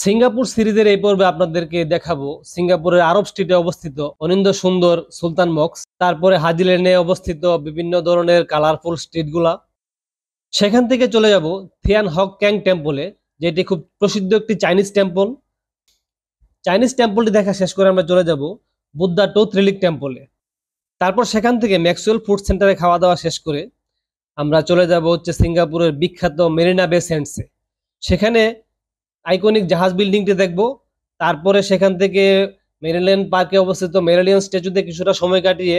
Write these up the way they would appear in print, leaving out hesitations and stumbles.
Singapore সিরিজের এই পর্বে আপনাদেরকে দেখাবো সিঙ্গাপুরের আরব স্ট্রিটে অবস্থিত অনিন্দ্য সুন্দর সুলতান মক্স, তারপরে হাজি লেনে অবস্থিত বিভিন্ন ধরনের কালারফুল স্ট্রিট গুলা। সেখান থেকে চলে যাব থিয়ান হক ক্যাং টেম্পলে, যেটি খুব প্রসিদ্ধ একটি চাইনিজ টেম্পল। চাইনিজ টেম্পলটি দেখা শেষ করে আমরা চলে যাব বুদ্ধা টোথ রিলিক টেম্পলে। তারপর সেখান থেকে ম্যাক্সওয়েল ফুড সেন্টারে খাওয়া দাওয়া শেষ করে আমরা চলে যাব সিঙ্গাপুরের বিখ্যাত মেরিনা বে স্যান্ডসে। সেখানে আইকনিক জাহাজ বিল্ডিংটি দেখব। তারপরে সেখান থেকে মেরিল্যান্ড পার্কে অবস্থিত মেরিলিয়ান স্ট্যাচুতে কিছুটা সময় কাটিয়ে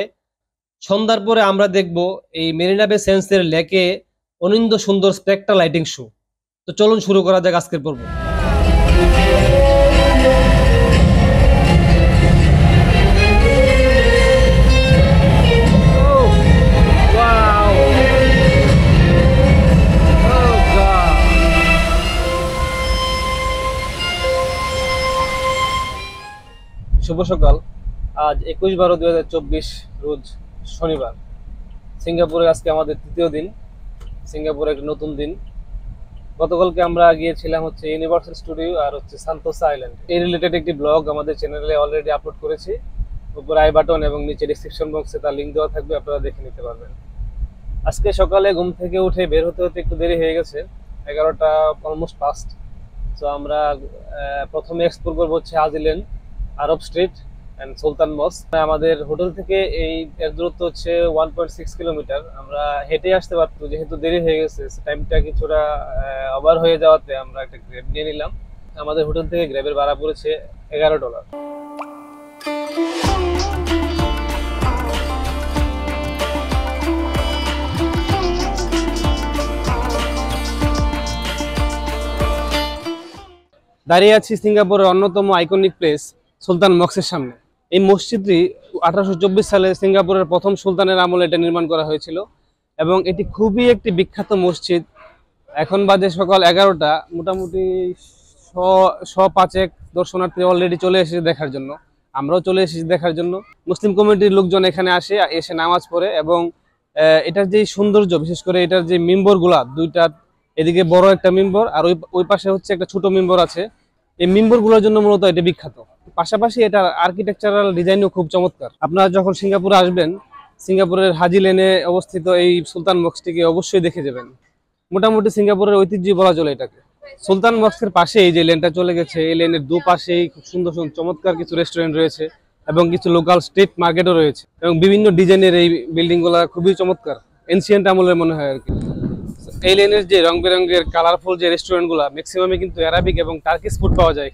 সন্ধ্যার পরে আমরা দেখব এই মেরিনা বে স্যান্ডসের লেকে অনিন্দ্য সুন্দর স্পেকট্রাল লাইটিং শো। তো চলুন শুরু করা যাক আজকের পর্ব। শুভ সকাল। আজ 21/12/2024 রোজ শনিবার। সিঙ্গাপুরে আজকে আমাদের তৃতীয় দিন। সিঙ্গাপুরে একটা নতুন দিন। গতকালকে আমরা গিয়েছিলাম ইউনিভার্সাল স্টুডিও আর সান্তোসা আইল্যান্ড। এই রিলেটেড একটি ব্লগ আমাদের চ্যানেলে অলরেডি আপলোড করেছি। উপরে আই বাটন এবং নিচে ডিসক্রিপশন বক্সে তার লিঙ্ক দেওয়া থাকবে, আপনারা দেখে নিতে পারবেন। আজকে সকালে ঘুম থেকে উঠে বের হতে হতে একটু দেরি হয়ে গেছে, 11টা অলমোস্ট পাস্ট। তো আমরা প্রথমে এক্সপ্লোর করবো হাজি লেন, আরব স্ট্রিট এন্ড সুলতান মস্ক। আমাদের হোটেল থেকে এর দূরত্ব 1.6 কিলোমিটার। আমরা হেঁটে আসতে পারতো, যেহেতু দেরি হয়ে গেছে, টাইমটা কিছুটা ওভার হয়ে যাওয়াতে আমরা একটা গ্র্যাব নিয়ে নিলাম। আমাদের হোটেল থেকে গ্র্যাবের ভাড়া পড়েছে $11। দাঁড়িয়ে আছি সিঙ্গাপুরের অন্যতম আইকনিক প্লেস সুলতান মক্সের সামনে। এই মসজিদটি 1824 সালে সিঙ্গাপুরের প্রথম সুলতানের আমলে এটা নির্মাণ করা হয়েছিল এবং এটি খুবই একটি বিখ্যাত মসজিদ। এখন বাজে সকাল 11টা, মোটামুটি 105 দর্শনার্থী অলরেডি চলে এসেছে দেখার জন্য। আমরাও চলে এসেছি দেখার জন্য। মুসলিম কমিটির লোকজন এখানে এসে নামাজ পড়ে এবং এটার যে সৌন্দর্য, বিশেষ করে এটার যে মিম্বরগুলা, দুইটা, এদিকে বড় একটা মিম্বর আর ওই পাশে একটা ছোট মিম্বর আছে। এই মিম্বরগুলোর জন্য মূলত এটা বিখ্যাত। পাশাপাশি এটার আর্কিটেকচারাল ডিজাইনও খুব চমৎকার। আপনারা যখন সিঙ্গাপুরে আসবেন, সিঙ্গাপুরের হাজি লেনে অবস্থিত এই সুলতান মস্কটিকে অবশ্যই দেখে যাবেন। মোটামুটি সিঙ্গাপুরের ঐতিহ্য বলা চলে এটাকে। সুলতান মস্কের পাশে এই যে লেনটা চলে গেছে, এই লেনের দুপাশেই খুব সুন্দর সুন্দর চমৎকার কিছু রেস্টুরেন্ট রয়েছে এবং কিছু লোকাল স্ট্রিট মার্কেটও রয়েছে এবং বিভিন্ন ডিজাইনের এই বিল্ডিং গুলা খুবই চমৎকার, এনসিয়েন্ট আমলের মনে হয় আর কি। এই লেনের যে রং বেরঙের কালারফুল যে রেস্টুরেন্ট গুলা, ম্যাক্সিমামে কিন্তু অ্যারাবিক এবং টার্কিশ ফুড পাওয়া যায়।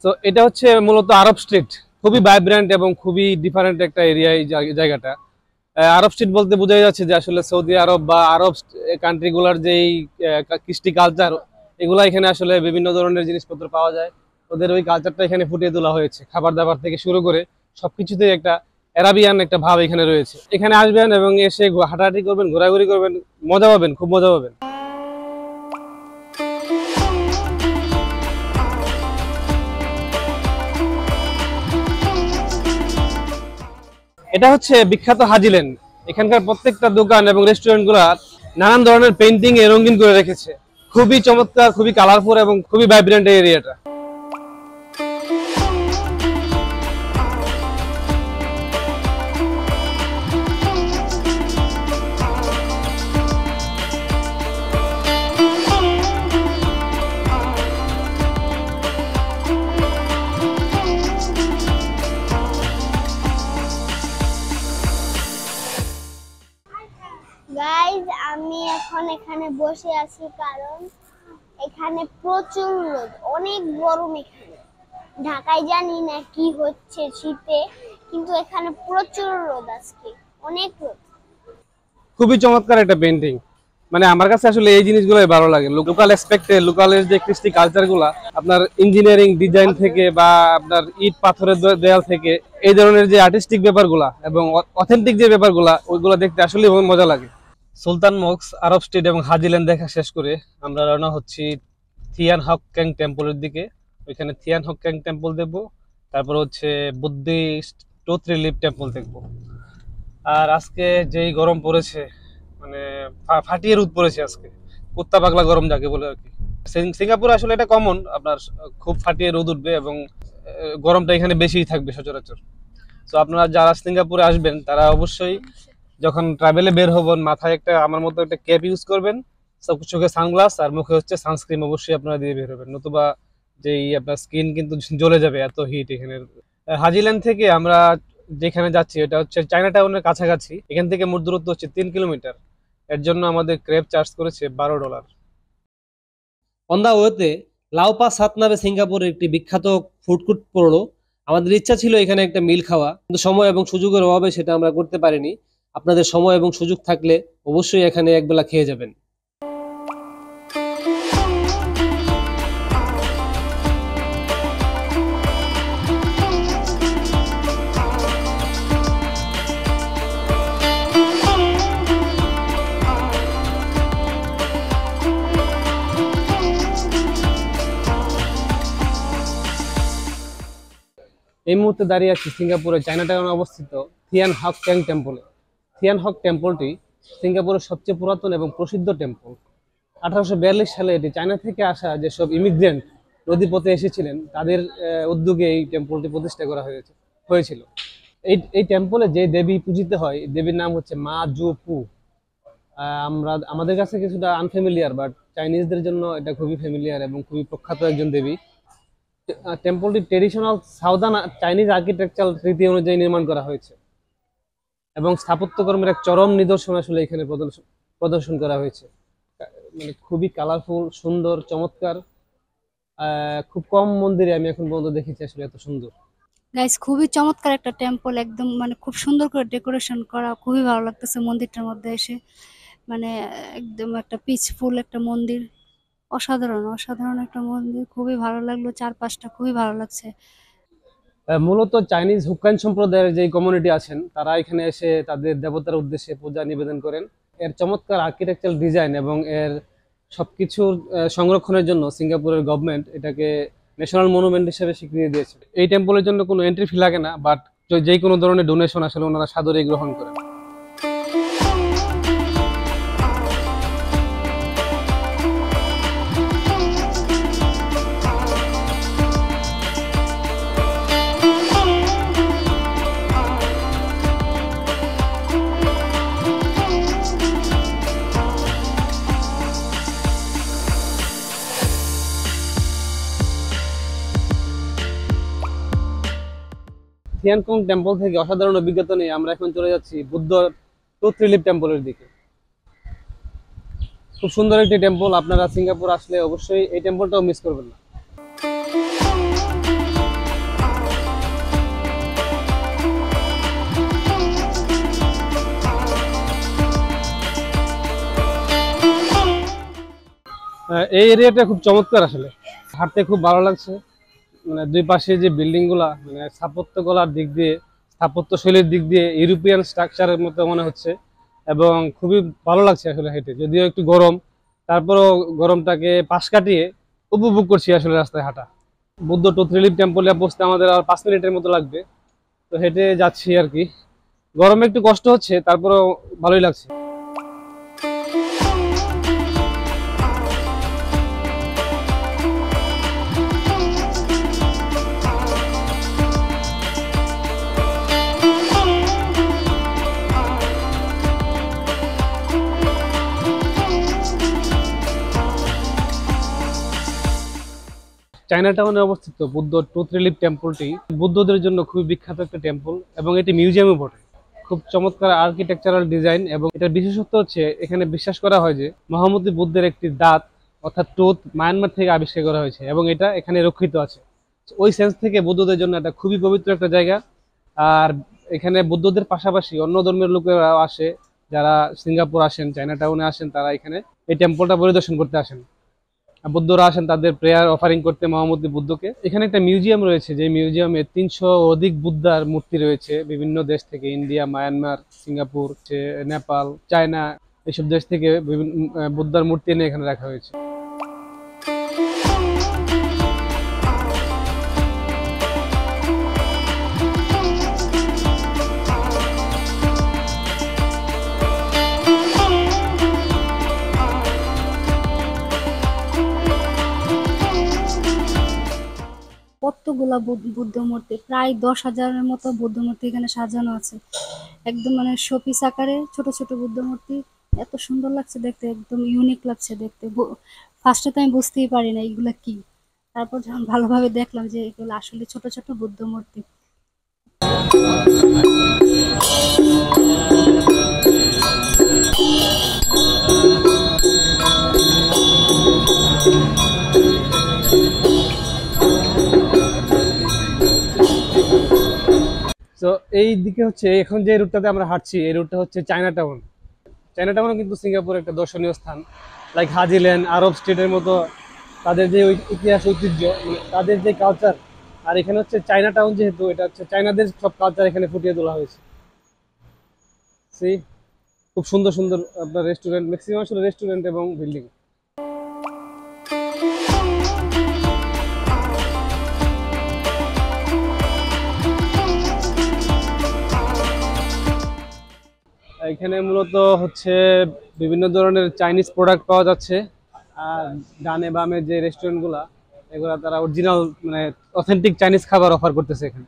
তো এটা মূলত আরব স্ট্রিট। খুবই ভাইব্রেন্ট এবং খুবই ডিফারেন্ট একটা এরিয়া এই জায়গাটা। আরব স্ট্রিট বলতে বোঝাই যাচ্ছে যে আসলে সৌদি আরব বা আরব কান্ট্রিগুলার যে কৃষ্টি কালচার, এগুলা এখানে আসলে বিভিন্ন ধরনের জিনিসপত্র পাওয়া যায়। ওদের ওই কালচারটা এখানে ফুটিয়ে তোলা হয়েছে। খাবার দাবার থেকে শুরু করে সবকিছুতে একটা অ্যারাবিয়ান একটা ভাব এখানে রয়েছে। এখানে আসবেন এবং এসে হাঁটাহাঁটি করবেন, ঘোরাঘুরি করবেন, মজা পাবেন, খুব মজা পাবেন। এটা বিখ্যাত হাজি লেন। এখানকার প্রত্যেকটা দোকান এবং রেস্টুরেন্ট গুলা নানান ধরনের পেইন্টিং এ রঙিন করে রেখেছে। খুবই চমৎকার, খুবই কালারফুল এবং খুবই ভাইব্রেন্ট এই এরিয়াটা। গাইজ, আমি এখন এখানে বসে আছি কারণ এখানে প্রচুর রোদ, অনেক গরম। এখানে ঢাকায় জানি না কি হচ্ছে শীতে, কিন্তু এখানে প্রচুর রোদ, আজকে অনেক রোদ। খুবই চমৎকার একটা পেইন্টিং। মানে আমার কাছে আসলে এই জিনিসগুলোই ভালো লাগে। লোকাল এসপেক্টে, লোকালের যে কৃষ্টি কালচার গুলা, আপনার ইঞ্জিনিয়ারিং ডিজাইন থেকে বা আপনার ইট পাথরের দেয়াল থেকে, এই ধরনের যে আর্টিস্টিক ব্যাপারগুলা এবং অথেন্টিক যে ব্যাপারগুলা, ওইগুলো দেখতে আসলে মজা লাগে। সুলতান মক্স, আরব স্ট্রিট এবং হাজি লেন দেখা শেষ করে আমরা রওনা হচ্ছি থিয়ান হক ক্যাং টেম্পলের দিকে। ওইখানে থিয়ান হক ক্যাং টেম্পল দেখবো তারপর হচ্ছে বুদ্ধিস্ট ট্রুথ রিলিফ টেম্পল দেখবো। আর আজকে যেই গরম পড়েছে, মানে ফাটিয়ে রোদ পড়েছে আজকে, কুত্তা পাগলা গরম যাকে বলে আর কি। সিঙ্গাপুরে আসলে এটা কমন, আপনার খুব ফাটিয়ে রোদ উঠবে এবং গরমটা এখানে বেশিই থাকবে সচরাচর। তো আপনারা যারা সিঙ্গাপুরে আসবেন তারা অবশ্যই যখন ট্রাভেলে বের হবেন মাথায় একটা আমার মতো একটা ক্যাপ ইউজ করবেন, সব চোখে সানগ্লাস আর মুখে হচ্ছে সানস্ক্রিন অবশ্যই আপনারা দিয়ে বের হবেন, নতুবা যেই আপনার স্কিন কিন্তু জ্বলে যাবে, এত হিট এখানে। হাজিল্যান্ড থেকে আমরা যেখানে যাচ্ছি এটা হচ্ছে চায়না টাউনের কাছাকাছি, এখান থেকে মোট দূরত্ব হচ্ছে 3 কিলোমিটার। এর জন্য আমাদের ক্রেব চার্জ করেছে $12। অন দা ওয়েতে লাওপা সাত নামে সিঙ্গাপুরের একটি বিখ্যাত ফুড কোর্ট পড়লো। আমাদের ইচ্ছা ছিল এখানে একটা মিল খাওয়া, কিন্তু সময় এবং সুযোগের অভাবে সেটা আমরা করতে পারিনি। আপনাদের সময় এবং সুযোগ থাকলে অবশ্যই এখানে একবেলা খেয়ে যাবেন। এই মুহূর্তে দাঁড়িয়ে আছি সিঙ্গাপুরের চায়না টাউনে অবস্থিত থিয়ান হক ট্যাং টেম্পলে। থিয়ান হক টেম্পলটি সিঙ্গাপুরের সবচেয়ে পুরাতন এবং প্রসিদ্ধ টেম্পল। 1842 সালে এটি চায়না থেকে আসা যেসব ইমিগ্রেন্ট নদীপথে এসেছিলেন তাদের উদ্যোগে এই টেম্পলটি প্রতিষ্ঠা করা হয়েছিল। এই টেম্পলে যে দেবী পূজিত হয়, দেবীর নাম হচ্ছে মা জু পু। আমাদের কাছে কিছুটা আনফ্যামিলিয়ার, বাট চাইনিজদের জন্য এটা খুবই ফ্যামিলিয়ার এবং খুবই প্রখ্যাত একজন দেবী। টেম্পলটি ট্রেডিশনাল সাউদার্ন চাইনিজ আর্কিটেকচারাল রীতি অনুযায়ী নির্মাণ করা হয়েছে এবং স্থাপত্যকর্মের এক চরম নিদর্শন আসলে এখানে প্রদর্শন করা হয়েছে। মানে খুবই কালারফুল, সুন্দর, চমৎকার। খুব কম মন্দিরে আমি এখন পর্যন্ত দেখেছি আসলে এত সুন্দর। গাইস, খুবই চমৎকার একটা টেম্পল, একদম মানে খুব সুন্দর করে ডেকোরেশন করা, খুবই ভালো লাগতেছে মন্দিরটার মধ্যে এসে। মানে একদম একটা পিসফুল একটা মন্দির, অসাধারণ অসাধারণ একটা মন্দির, খুবই ভালো লাগলো, চারপাশটা খুবই ভালো লাগছে। মূলত চাইনিজ হুক্কাইন সম্প্রদায়ের যে কমিউনিটি আছেন তারা এখানে এসে তাদের দেবতার উদ্দেশ্যে পূজা নিবেদন করেন। এর চমৎকার আর্কিটেকচারাল ডিজাইন এবং এর সবকিছুর সংরক্ষণের জন্য সিঙ্গাপুরের গভর্নমেন্ট এটাকে ন্যাশনাল মনুমেন্ট হিসেবে স্বীকৃতি দিয়েছে। এই টেম্পলের জন্য কোনো এন্ট্রি ফি লাগে না, বাট যে কোনো ধরনের ডোনেশন আসলে ওনারা সাদরে গ্রহণ করেন। থিয়ানকং টেম্পল থেকে অসাধারণ অভিজ্ঞতা নিয়ে আমরা এখন চলে যাচ্ছি বুদ্ধ ট্রুথ রিলিফ টেম্পলের দিকে। খুব সুন্দর একটি টেম্পল, আপনারা সিঙ্গাপুর আসলে অবশ্যই এই টেম্পলটাও মিস করবেন না। এই এরিয়াটা খুব চমৎকার, আসলে হাঁটতে খুব ভালো লাগছে। মানে দুই পাশে যে বিল্ডিং গুলা, মানে স্থাপত্যকলার দিক দিয়ে, স্থাপত্য শৈলীর দিক দিয়ে ইউরোপিয়ান স্ট্রাকচারের মতো মনে হচ্ছে এবং খুবই ভালো লাগছে আসলে হেঁটে। যদিও একটু গরম, তারপরও গরমটাকে পাশ কাটিয়ে উপভোগ করছি আসলে রাস্তায় হাঁটা। বুদ্ধ ট্রুথ রিলিফ টেম্পলে পৌঁছতে আমাদের আর 5 মিনিটের মতো লাগবে, তো হেঁটে যাচ্ছি আর কি। গরমে একটু কষ্ট হচ্ছে, তারপরেও ভালোই লাগছে। চায়না টাউনে অবস্থিত বুদ্ধ ট্রুথ রিলিফ টেম্পলটি বুদ্ধদের জন্য খুবই বিখ্যাত একটা টেম্পল এবং এটি মিউজিয়ামও বটে। খুব চমৎকার আর্কিটেকচারাল ডিজাইন এবং এটার বিশেষত্ব হচ্ছে এখানে বিশ্বাস করা হয় যে মহামতি বুদ্ধের একটি দাঁত অর্থাৎ টুথ মায়ানমার থেকে আবিষ্কার করা হয়েছে এবং এটা এখানে রক্ষিত আছে। ওই সেন্স থেকে বুদ্ধদের জন্য এটা খুবই পবিত্র একটা জায়গা। আর এখানে বুদ্ধদের পাশাপাশি অন্য ধর্মের লোকেরাও আসে, যারা সিঙ্গাপুর আসেন, চায়না টাউনে আসেন, তারা এখানে এই টেম্পলটা পরিদর্শন করতে আসেন। বুদ্ধরা আসেন তাদের প্রেয়ার অফারিং করতে মহামতি বুদ্ধকে। এখানে একটা মিউজিয়াম রয়েছে, যে মিউজিয়ামে 300 অধিক বুদ্ধার মূর্তি রয়েছে বিভিন্ন দেশ থেকে, India, Myanmar, Singapore, Nepal, China, এইসব দেশ থেকে বিভিন্ন বুদ্ধার মূর্তি এনে এখানে রাখা হয়েছে। এতগুলা বুদ্ধ মূর্তি, প্রায় 10,000-এর মতো বুদ্ধ মূর্তি এখানে সাজানো আছে। একদম মানে শোপিস আকারে ছোট ছোট বুদ্ধ মূর্তি, এত সুন্দর লাগছে দেখতে, একদম ইউনিক লাগছে দেখতে। ফার্স্টে তো আমি বুঝতেই পারি না এগুলা কি, তারপর যখন ভালোভাবে দেখলাম যে এগুলো আসলে ছোট ছোট বুদ্ধ মূর্তি। তো এই দিকে হচ্ছে এখন যে রুটটাতে আমরা হাঁটছি, এই রুটটা হচ্ছে চায়না টাউন। চায়না টাউনও কিন্তু সিঙ্গাপুরের একটা দর্শনীয় স্থান, লাইক হাজিল্যান্ড, আরব স্টেটের মতো তাদের যে ইতিহাস ঐতিহ্য, মানে তাদের যে কালচার। আর এখানে হচ্ছে চায়না টাউন, যেহেতু এটা হচ্ছে চায়নাদের সব কালচার এখানে ফুটিয়ে তোলা হয়েছে। সেই খুব সুন্দর সুন্দর আপনার রেস্টুরেন্ট, ম্যাক্সিমাম আসলে রেস্টুরেন্ট এবং বিল্ডিং। এখানে মূলত হচ্ছে বিভিন্ন ধরনের চাইনিজ প্রোডাক্ট পাওয়া যাচ্ছে। আর ডানে বামে যে রেস্টুরেন্টগুলা, এগুলা তারা অরিজিনাল মানে অথেন্টিক চাইনিজ খাবার অফার করতেছে এখানে।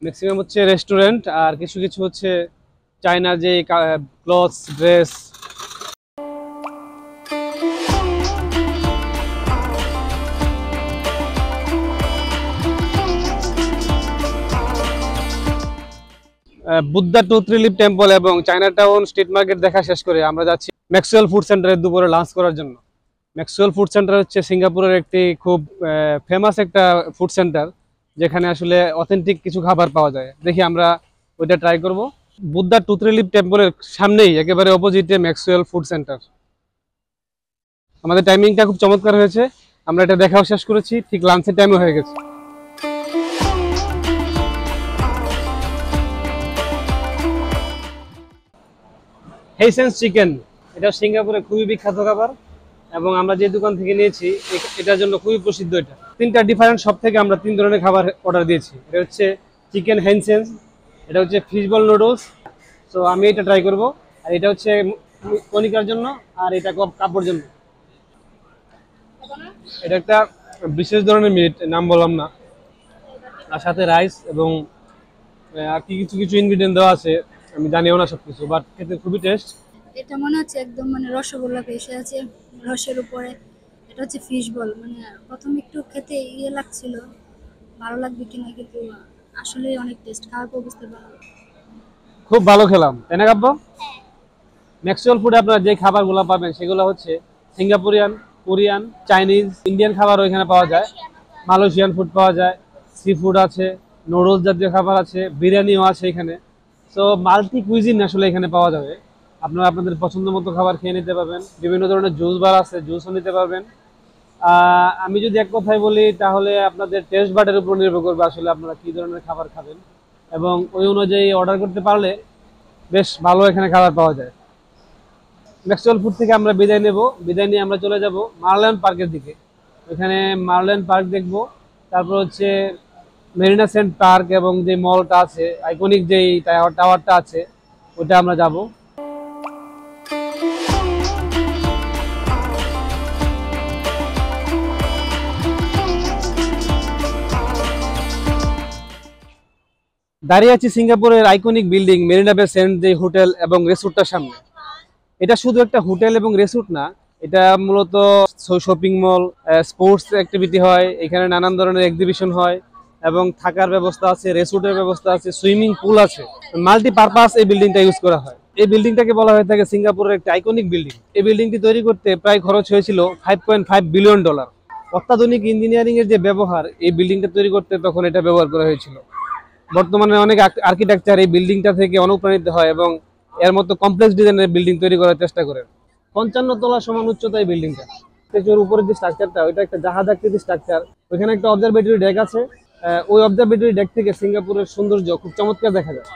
ম্যাক্সিমাম হচ্ছে রেস্টুরেন্ট, আর কিছু কিছু হচ্ছে চায়নার যে clothes, dress. Buddha tooth relief temple এবং চায়না টাউন স্ট্রিট মার্কেট দেখা শেষ করে আমরা যাচ্ছি ম্যাক্সওয়েল ফুড সেন্টারে দুপুরে লাঞ্চ করার জন্য। ম্যাক্সওয়েল ফুড সেন্টার হচ্ছে সিঙ্গাপুরের একটি খুব ফেমাস একটা ফুড সেন্টার, যেখানে আসলে অথেন্টিক কিছু খাবার পাওয়া যায়। দেখি আমরা ওইটা ট্রাই করব। বুদ্ধা টুথ রিলিফ টেম্পলের সামনেই একেবারে অপোজিটে ম্যাক্সওয়েল ফুড সেন্টার। আমাদের টাইমিংটা খুব চমৎকার হয়েছে, আমরা এটা দেখাও শেষ করেছি, ঠিক লাঞ্চের টাইমও হয়ে গেছে। হেইসেন্স চিকেন, এটা সিঙ্গাপুরে খুবই বিখ্যাত খাবার এবং আমরা যে দোকান থেকে নিয়েছি এটার জন্য খুবই প্রসিদ্ধ। এটা তিনটা ডিফারেন্ট শপ থেকে আমরা 3 ধরনের খাবার অর্ডার দিয়েছি। এটা হচ্ছে চিকেন হেইসেন্স, এটা হচ্ছে ফিশবল নুডলস। সো আমি এটা ট্রাই করব। আর এটা হচ্ছে কনিকার জন্য, আর এটা কাপড় জন্য। এটা একটা বিশেষ ধরনের মিট, নাম বললাম না। আর সাথে রাইস এবং আর কি কিছু কিছু ইনগ্রিডিয়েন্ট দেওয়া আছে, আমি জানিও না সবকিছু, বাট খেতে খুবই টেস্ট। এটা মনে হচ্ছে একদম মানে রসগোল্লা ভেসে আছে রসের উপরে। এটা হচ্ছে ফিশ বল, মানে প্রথমে একটু খেতে ইয়ে লাগছিল, ভালো লাগবে কিনা, কিন্তু আসলে অনেক টেস্ট, খাওয়ার পর বুঝতে পারলাম। খুব ভালো খেলাম, তাই না কাব্য? ম্যাক্সওয়েল ফুডে আপনারা যে খাবারগুলো পাবেন সেগুলো হচ্ছে সিঙ্গাপুরিয়ান, কোরিয়ান, চাইনিজ, ইন্ডিয়ান খাবারও এখানে পাওয়া যায়, মালয়েশিয়ান ফুড পাওয়া যায়, সি ফুড আছে, নুডলস জাতীয় খাবার আছে, বিরিয়ানিও আছে এখানে। সো মাল্টি কুইজিন আসলে এখানে পাওয়া যাবে। আপনারা আপনাদের পছন্দ মতো খাবার খেয়ে নিতে পারবেন। বিভিন্ন ধরনের জুস বার আছে, জুসও নিতে পারবেন। আমি যদি এক কথায় বলি তাহলে আপনাদের টেস্ট বাডের উপর নির্ভর করবে আসলে আপনারা কি ধরনের খাবার খাবেন, এবং ওই অনুযায়ী অর্ডার করতে পারলে বেশ ভালো এখানে খাবার পাওয়া যায়। ম্যাক্সওয়েল ফুড থেকে আমরা বিদায় নেব, বিদায় নিয়ে আমরা চলে যাব মার্ল্যান্ড পার্কের দিকে। এখানে মার্ল্যান্ড পার্ক দেখব, তারপর হচ্ছে মেরিনা সেন্ট পার্ক এবং যে মলটা আছে, আইকনিক যেই টাওয়ারটা আছে, ওটা আমরা যাব। দাঁড়িয়ে আছি সিঙ্গাপুরের আইকনিক বিল্ডিং মেরিনা বে সেন্ট যে হোটেল এবং রিসোর্টটার সামনে। এটা শুধু একটা হোটেল এবং রিসোর্ট না, এটা মূলত শপিং মল, স্পোর্টস অ্যাক্টিভিটি হয় এখানে, নানান ধরনের এক্সিবিশন হয় এবং থাকার ব্যবস্থা আছে, রিসোর্টের ব্যবস্থা আছে, সুইমিং পুল আছে। মাল্টিপারপাস এই বিল্ডিংটা ইউজ করা হয়। এই বিল্ডিংটাকে বলা হয়ে থাকে সিঙ্গাপুরের একটা আইকনিক বিল্ডিং। এই বিল্ডিংটি তৈরি করতে প্রায় খরচ হয়েছিল $5.5 বিলিয়ন। অত্যাধুনিক ইঞ্জিনিয়ারিং এর যে ব্যবহার এই বিল্ডিংটা তৈরি করতে তখন এটা ব্যবহার করা হয়েছিল। বর্তমানে অনেক আর্কিটেকচার এই বিল্ডিংটা থেকে অনুপ্রাণিত হয় এবং এর মতো কমপ্লেক্স ডিজাইনের বিল্ডিং তৈরি করার চেষ্টা করেন। 55 তলা সমান উচ্চতা এই বিল্ডিংটা। স্টেচুর উপরের যে স্ট্রাকচারটা, ওইটা একটা জাহাজ আকৃতির স্ট্রাকচার। ওইখানে একটা অবজারভেটরি ডেক আছে। ওই অবজারভেটরি ডেক থেকে সিঙ্গাপুরের সৌন্দর্য খুব চমৎকার দেখা যায়।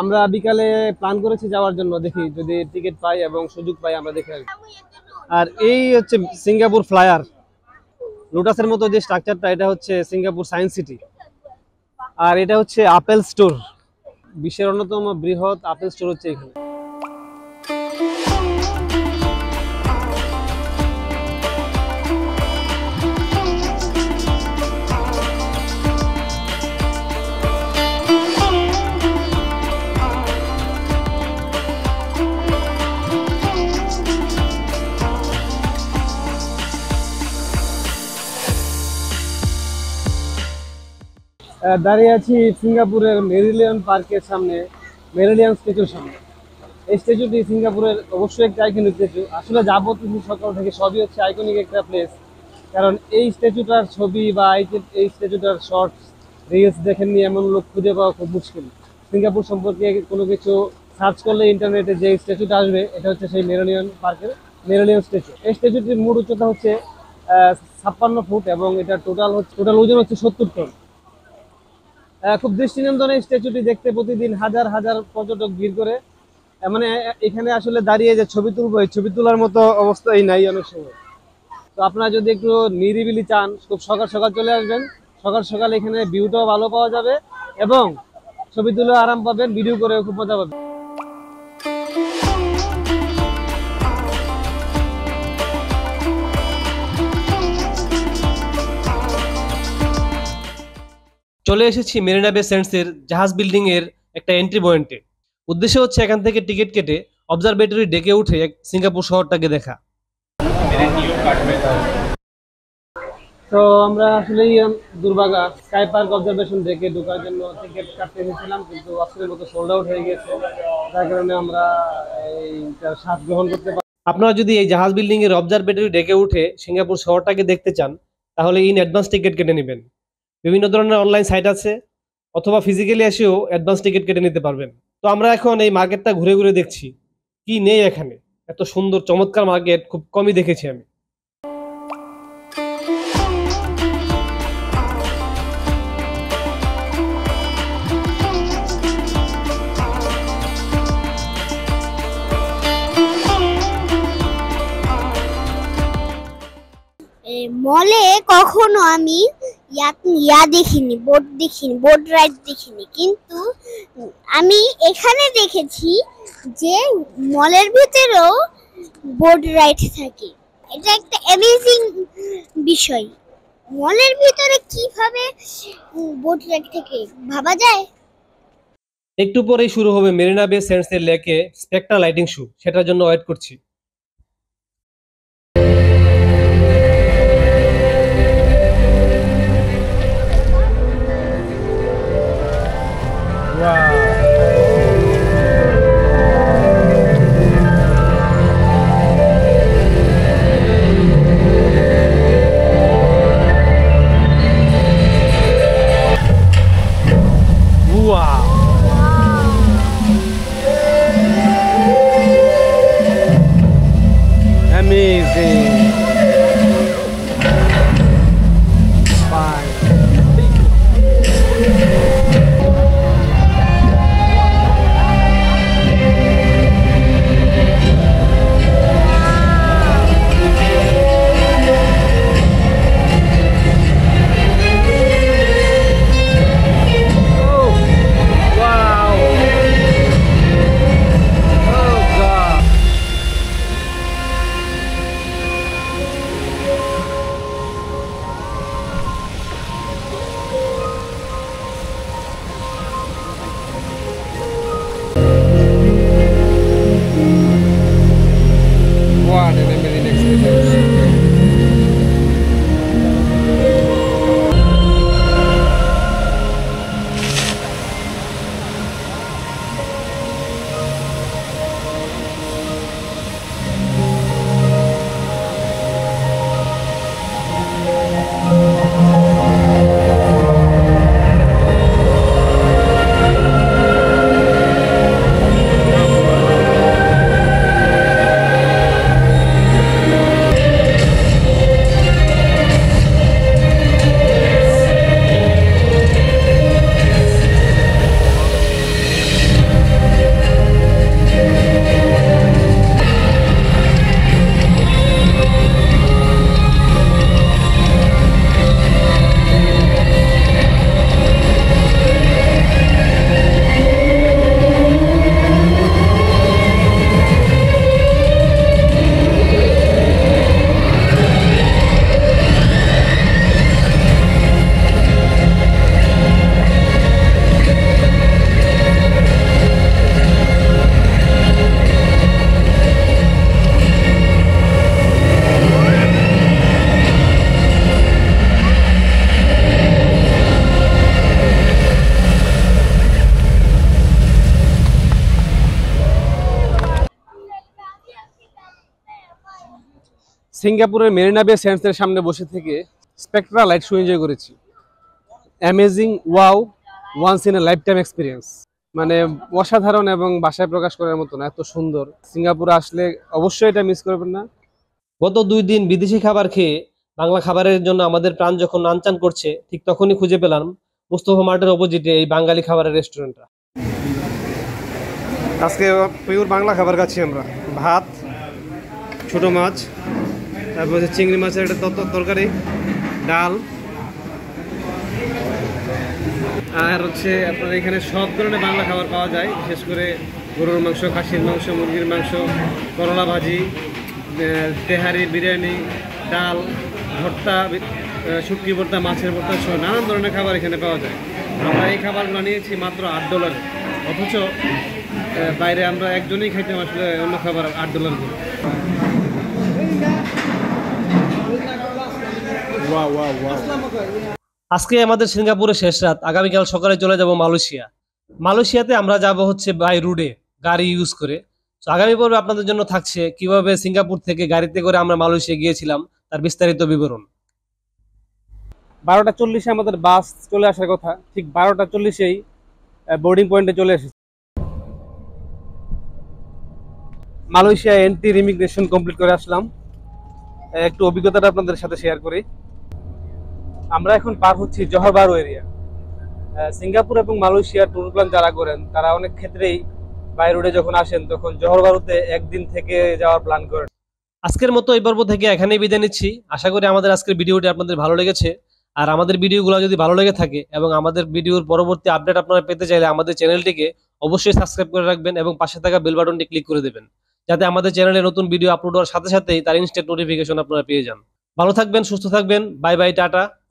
আমরা বিকালে প্ল্যান করেছি যাওয়ার জন্য, দেখি যদি টিকিট পাই এবং সুযোগ পাই আমরা দেখে আসবো। আর এই হচ্ছে সিঙ্গাপুর ফ্লায়ার, লোটাসের মতো যে স্ট্রাকচারটা, এটা হচ্ছে সিঙ্গাপুর সায়েন্স সিটি। আর এটা হচ্ছে আপেল স্টোর, বিশ্বের অন্যতম বৃহৎ আপেল স্টোর হচ্ছে এখানে। দাঁড়িয়ে আছি সিঙ্গাপুরের মেরিলিয়ন পার্কের সামনে, মেরিলিয়ন স্ট্যাচুর সামনে। এই স্ট্যাচুটি সিঙ্গাপুরের অবশ্যই একটা আইকনিক স্ট্যাচু। আসলে যাবতীয় সকাল থেকে সবই হচ্ছে আইকনিক একটা প্লেস, কারণ এই স্ট্যাচুটার ছবি বা এই স্ট্যাচুটার শর্টস রিলস দেখেননি এমন লোক খুঁজে পাওয়া খুব মুশকিল। সিঙ্গাপুর সম্পর্কে কোনো কিছু সার্চ করলে ইন্টারনেটে যে স্ট্যাচুটা আসবে এটা হচ্ছে সেই মেরিলিয়ন পার্কের মেরিলিয়ন স্ট্যাচু। এই স্ট্যাচুটির মূল উচ্চতা হচ্ছে 56 ফুট এবং এটা টোটাল ওজন হচ্ছে 70 টন। খুব দৃষ্টিনন্দন এই স্ট্যাচুটি দেখতে প্রতিদিন হাজার হাজার পর্যটক ভিড় করে। মানে এখানে আসলে দাঁড়িয়ে যে ছবি তুলবো, এই ছবি তোলার মতো অবস্থাই নাই অনেক সময়। তো আপনারা যদি একটু নিরিবিলি চান, খুব সকাল সকাল চলে আসবেন। সকাল সকাল এখানে ভিউটাও ভালো পাওয়া যাবে এবং ছবি তুলে আরাম পাবেন, ভিডিও করে খুব মজা পাবেন। চলে এসেছি মেরিনা বে স্যান্ডসের জাহাজ বিল্ডিং এর একটা এন্ট্রি পয়েন্টে। উদ্দেশ্য হচ্ছে এখান থেকে টিকিট কেটে অবজারভেটরি ডেকে উঠে সিঙ্গাপুর শহরটাকে দেখা। তো আমরা আসলেই দুর্ভাগা স্কাই পার্ক অবজারভেশন ডেকে ঢোকার জন্য টিকিট কাটতে এসেছিলাম, কিন্তু আজকের মতো সোল্ড আউট হয়ে গেছে, যার কারণে আমরা এইটার স্বাদ গ্রহণ করতে পারি। আপনারা যদি এই জাহাজ বিল্ডিং এর অবজারভেটরি ডেকে উঠে সিঙ্গাপুর শহরটাকে দেখতে চান, তাহলে ইন অ্যাডভান্স টিকিট কেটে নেবেন। বিভিন্ন ধরনের অনলাইন সাইট আছে, অথবা ফিজিক্যালি এসেও অ্যাডভান্স টিকিট কেটে নিতে পারবেন। তো আমরা এখন এই মার্কেটটা ঘুরে ঘুরে দেখছি কি নেই এখানে। এত সুন্দর চমৎকার মার্কেট খুব কমই দেখেছি আমি। মলে কখনো আমি দেখিনি, বোট রাইড দেখিনি, কিন্তু আমি এখানে দেখেছি যে মলের ভিতরেও বোট রাইড থাকে। এটা একটা অ্যামেজিং বিষয়। মলের ভিতরে কিভাবে বোট রাইড থাকে ভাবা যায়। একটু পরেই শুরু হবে মেরিনা বে স্যান্ডস এর লেকে স্পেকট্রাল লাইটিং শো, সেটার জন্য ওয়েট করছি। সিঙ্গাপুরের মেরিনা বে স্যান্ডসের সামনে বসে থেকে স্পেকট্রা লাইট শো এনজয় করেছি। Amazing, wow, once in a lifetime experience. মানে অসাধারণ এবং ভাষায় প্রকাশ করার মতো না, এত সুন্দর। সিঙ্গাপুরে আসলে অবশ্যই এটা মিস করবেন না। গত 2 দিন বিদেশি খাবার খেয়ে বাংলা খাবারের জন্য আমাদের প্রাণ যখন আনচান করছে, ঠিক তখনই খুঁজে পেলাম মুস্তফা মার্টের অপোজিটে এই বাঙালি খাবারের রেস্টুরেন্টটা। আজকে পিওর বাংলা খাবার খাচ্ছি আমরা। ভাত, ছোট মাছ, তারপর হচ্ছে চিংড়ি মাছের একটা তরকারি, ডাল, আর হচ্ছে আপনার এখানে সব ধরনের বাংলা খাবার পাওয়া যায়। বিশেষ করে গরুর মাংস, খাসির মাংস, মুরগির মাংস, করলা ভাজি, তেহারি, বিরিয়ানি, ডাল, ভর্তা, শুটকি ভর্তা, মাছের ভর্তা সহ নানান ধরনের খাবার এখানে পাওয়া যায়। আমরা এই খাবারগুলো নিয়েছি মাত্র $8, অথচ বাইরে আমরা একজনেই খাইতাম আসলে অন্য খাবার $8 করে। আজকে আমাদের সিঙ্গাপুরে শেষ রাত, আগামীকাল সকালে চলে যাব মালয়েশিয়া। মালয়েশিয়াতে আমরা যাব হচ্ছে বাই রোডে গাড়ি ইউজ করে। তো আগামী পর্বে আপনাদের জন্য থাকছে কিভাবে সিঙ্গাপুর থেকে গাড়িতে করে আমরা মালয়েশিয়া গিয়েছিলাম তার বিস্তারিত বিবরণ। 12:40 আমাদের বাস চলে আসার কথা, ঠিক 12:40 বোর্ডিং পয়েন্টে চলে এসেছে। মালয়েশিয়া এন্ট্রি ইমিগ্রেশন কমপ্লিট করে আসলাম। একটু অভিজ্ঞতাটা আপনাদের সাথে শেয়ার করি। আমরা এখন পার হচ্ছি জোহর বারু এরিয়া। সিঙ্গাপুর এবং মালয়েশিয়া ট্যুর প্ল্যান যারা করেন তারা অনেক ক্ষেত্রেই বাই রোডে যখন আসেন তখন জোহর বারুতে একদিন থেকে যাওয়ার প্ল্যান করেন। আজকের মতো এই পর্ব থেকে এখানেই বিদায় নিচ্ছি। আশা করি আমাদের আজকের ভিডিওটি আপনাদের ভালো লেগেছে। আর আমাদের ভিডিওগুলো যদি ভালো লেগে থাকে এবং আমাদের ভিডিওর পরবর্তী আপডেট আপনারা পেতে চাইলে আমাদের চ্যানেলটিকে অবশ্যই সাবস্ক্রাইব করে রাখবেন এবং পাশে থাকা বেল বাটনটি ক্লিক করে দেবেন, যাতে আমাদের চ্যানেলে নতুন ভিডিও আপলোড হওয়ার সাথে সাথেই তার ইনস্ট্যান্ট নোটিফিকেশন আপনারা পেয়ে যান। ভালো থাকবেন, সুস্থ থাকবেন। Bye bye, tata.